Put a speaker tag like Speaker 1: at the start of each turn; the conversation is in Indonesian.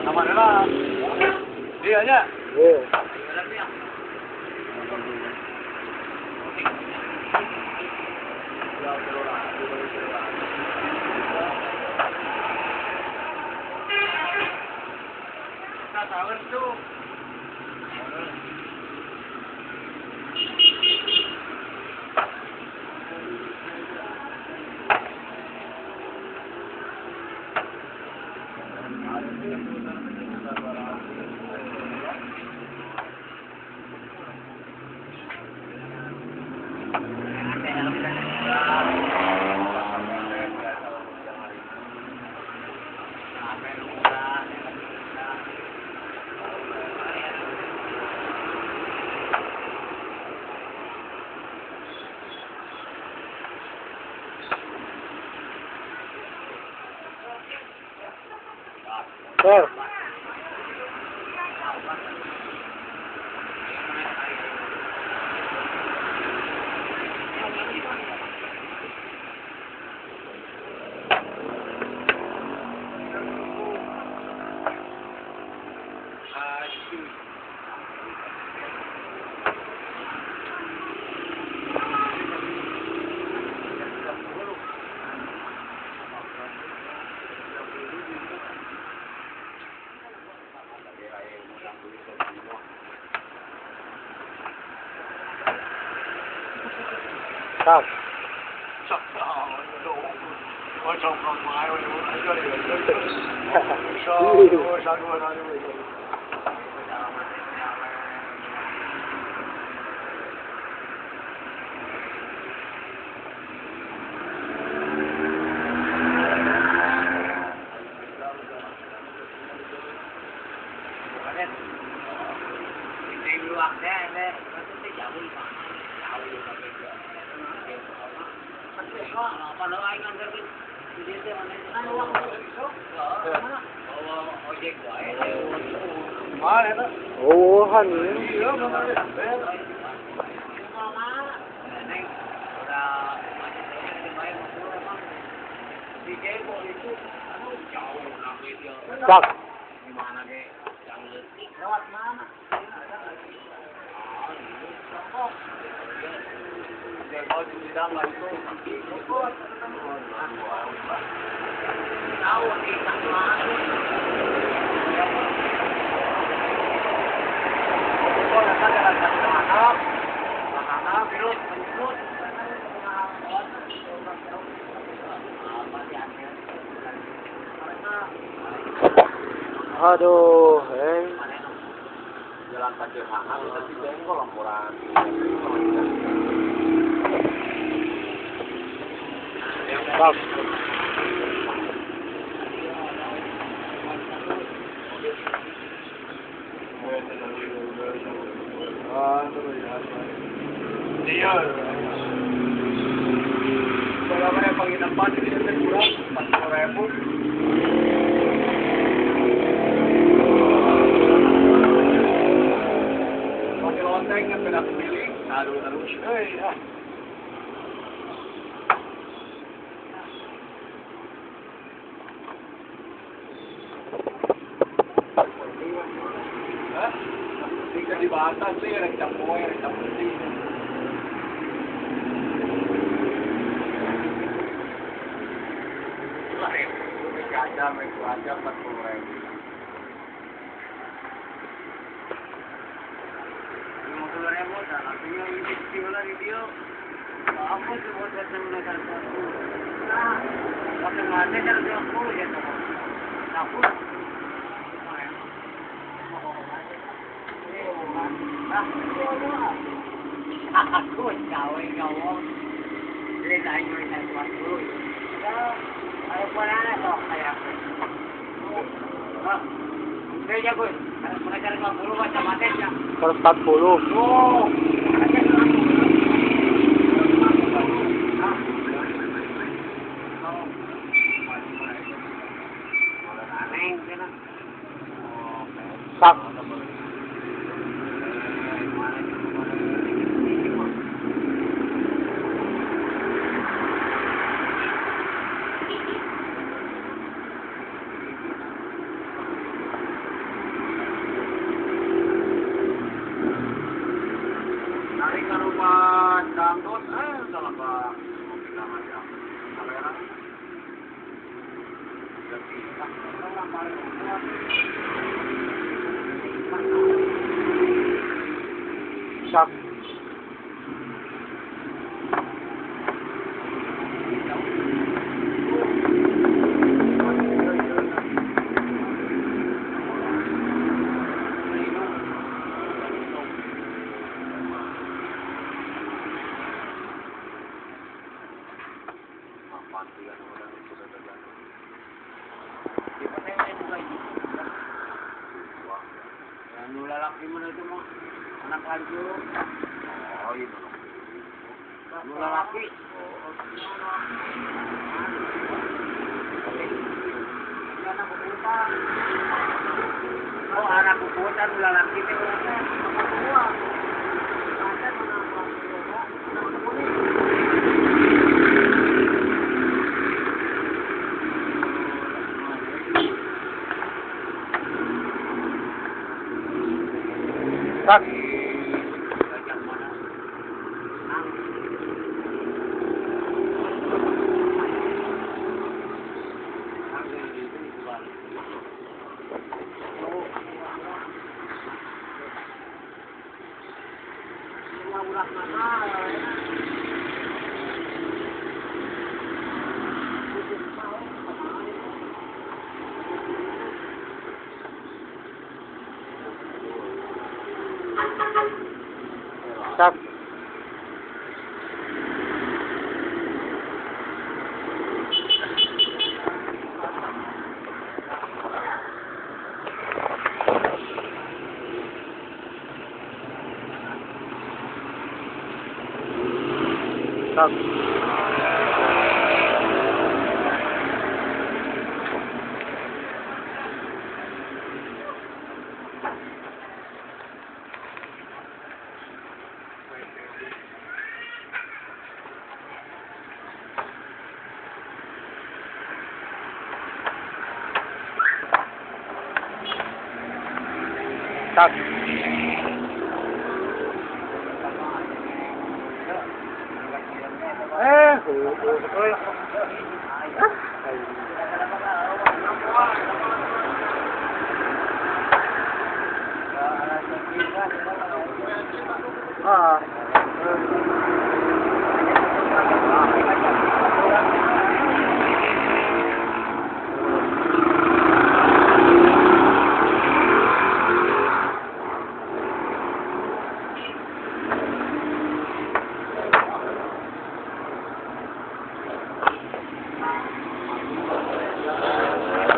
Speaker 1: Sama adalah. Iya nya.
Speaker 2: Iya. Sir. Stop. Oh, Stop. Aduh,
Speaker 1: Jalan Pasir Hangat tapi jengkol lampuran.
Speaker 2: Stop.
Speaker 1: Iya. Kalau ada penginapan ini saya kurang 40.000. Pakai lonteng kan beda pilih. Aduh. Ya. Jika di batas sih ada campur, ada campur sih. Ada aja 40.000. Artinya ini video apa semua datang negara satu. Nah, otomatis kan 20 ya toh. Aku aku cawe kau ini dah ini saya buat dulu. Ayo pernah toh saya. Saya pun mengajar 50 macam matanya.
Speaker 2: 40.
Speaker 1: Oh.
Speaker 2: Stop. Sak.
Speaker 1: Yang lalaki mo na ito mo, anak kanjo.
Speaker 2: Oh, yun.
Speaker 1: Yung lalaki. Oh, anak puputan, yung lalaki.
Speaker 2: Sak. Sak. Sak. Sak. Ah.